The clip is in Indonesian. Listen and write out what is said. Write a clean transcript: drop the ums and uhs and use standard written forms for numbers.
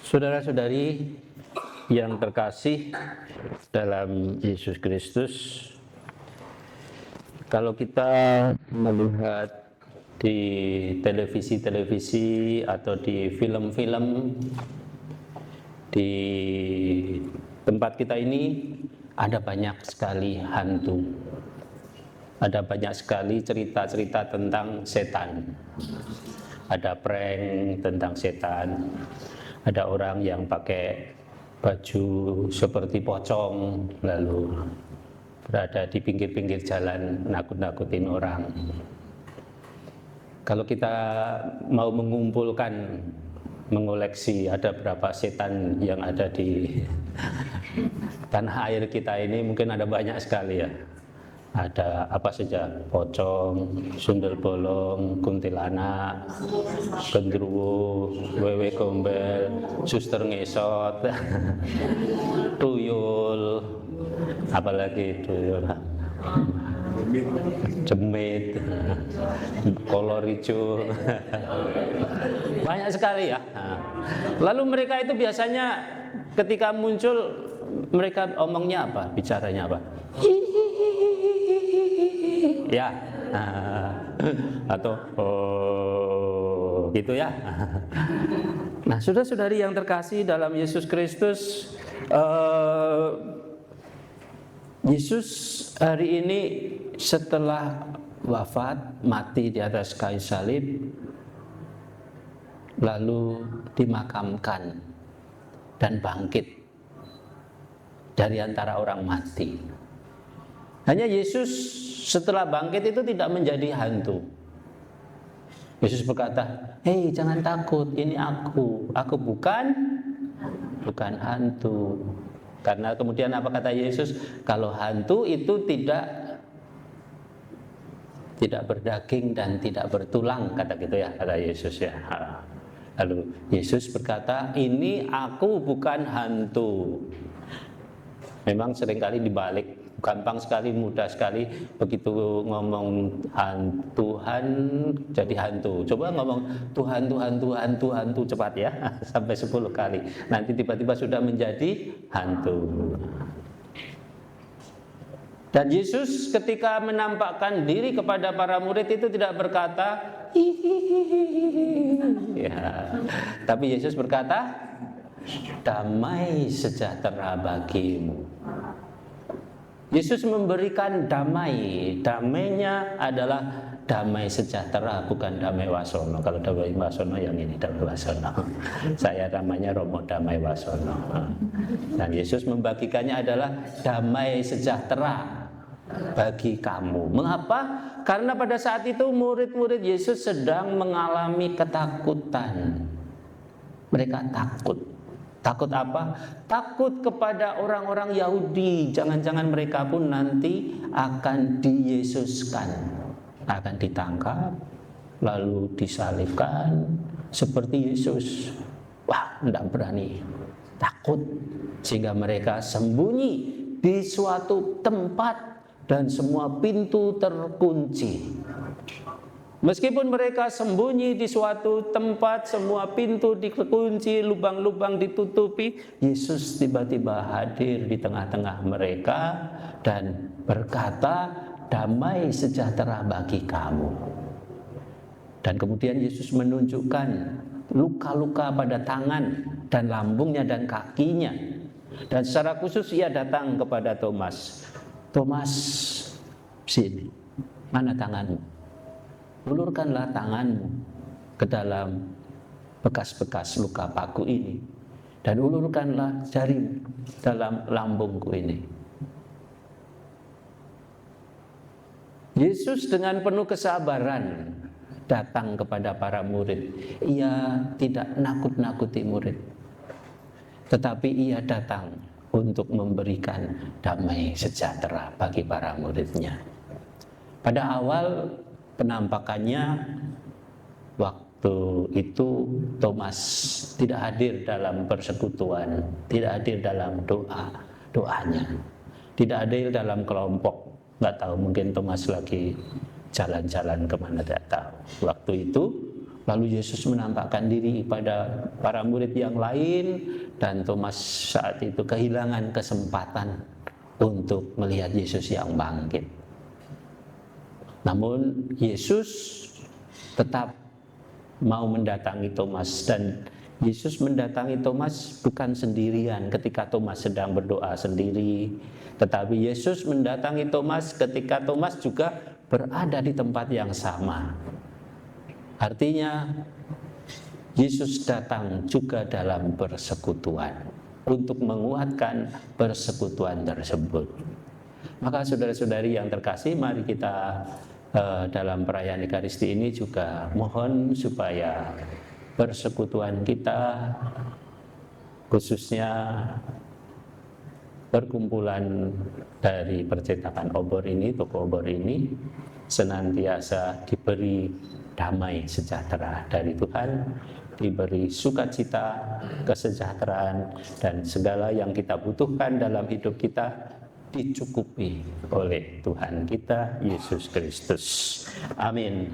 Saudara-saudari yang terkasih dalam Yesus Kristus, kalau kita melihat di televisi-televisi atau di film-film di tempat kita ini, ada banyak sekali hantu, ada banyak sekali cerita-cerita tentang setan, ada prank tentang setan. Ada orang yang pakai baju seperti pocong lalu berada di pinggir-pinggir jalan nakut-nakutin orang. Kalau kita mau mengumpulkan, mengoleksi ada berapa setan yang ada di tanah air kita ini, mungkin ada banyak sekali ya. Ada apa saja, pocong, sundel bolong, kuntilanak, gendruwo, wewe gombel, suster ngesot, tuyul, apalagi tuyul, cemit, kolor hijau, banyak sekali ya. Lalu mereka itu biasanya ketika muncul, mereka omongnya apa, bicaranya apa? Ya, atau gitu ya. Nah, saudara-saudari yang terkasih dalam Yesus Kristus, Yesus hari ini setelah wafat, mati di atas kayu salib, lalu dimakamkan dan bangkit dari antara orang mati. Hanya Yesus setelah bangkit itu tidak menjadi hantu. Yesus berkata, "Hei, jangan takut, ini aku bukan hantu." Karena kemudian apa kata Yesus? Kalau hantu itu tidak berdaging dan tidak bertulang, kata gitu ya, kata Yesus ya. Lalu Yesus berkata, "Ini aku bukan hantu." Memang seringkali dibalik, gampang sekali, mudah sekali, begitu ngomong Tuhan jadi hantu. Coba ngomong Tuhan cepat ya, sampai 10 kali. Nanti tiba-tiba sudah menjadi hantu. Dan Yesus ketika menampakkan diri kepada para murid itu tidak berkata hihihi ya, tapi Yesus berkata, "Damai sejahtera bagimu." Yesus memberikan damai. Damainya adalah damai sejahtera, bukan damai wasono. Kalau damai wasono yang ini damai wasono. Saya namanya Romo Damai Wasono. Dan Yesus membagikannya adalah damai sejahtera bagi kamu. Mengapa? Karena pada saat itu murid-murid Yesus sedang mengalami ketakutan. Mereka takut. Takut apa? Takut kepada orang-orang Yahudi. Jangan-jangan mereka pun nanti akan diyesuskan, akan ditangkap, lalu disalibkan seperti Yesus. Wah, tidak berani, takut, sehingga mereka sembunyi di suatu tempat dan semua pintu terkunci. Meskipun mereka sembunyi di suatu tempat, semua pintu dikunci, lubang-lubang ditutupi, Yesus tiba-tiba hadir di tengah-tengah mereka dan berkata, "Damai sejahtera bagi kamu." Dan kemudian Yesus menunjukkan luka-luka pada tangan dan lambungnya dan kakinya. Dan secara khusus ia datang kepada Thomas. "Thomas, sini, mana tanganmu? Ulurkanlah tanganmu ke dalam bekas-bekas luka paku ini, dan ulurkanlah jarimu dalam lambungku ini." Yesus dengan penuh kesabaran datang kepada para murid. Ia tidak nakut-nakuti murid, tetapi ia datang untuk memberikan damai sejahtera bagi para muridnya. Pada awal penampakannya, waktu itu Thomas tidak hadir dalam persekutuan, tidak hadir dalam doanya, tidak hadir dalam kelompok. Nggak tahu, mungkin Thomas lagi jalan-jalan kemana, tidak tahu. Waktu itu Lalu Yesus menampakkan diri pada para murid yang lain, dan Thomas saat itu kehilangan kesempatan untuk melihat Yesus yang bangkit. Namun Yesus tetap mau mendatangi Thomas, dan Yesus mendatangi Thomas bukan sendirian ketika Thomas sedang berdoa sendiri, tetapi Yesus mendatangi Thomas ketika Thomas juga berada di tempat yang sama. Artinya Yesus datang juga dalam persekutuan untuk menguatkan persekutuan tersebut. Maka saudara-saudari yang terkasih, mari kita dalam perayaan Ekaristi ini juga mohon supaya persekutuan kita, khususnya perkumpulan dari percetakan obor ini, toko obor ini, senantiasa diberi damai sejahtera dari Tuhan, diberi sukacita, kesejahteraan, dan segala yang kita butuhkan dalam hidup kita dicukupi oleh Tuhan kita Yesus Kristus. Amin.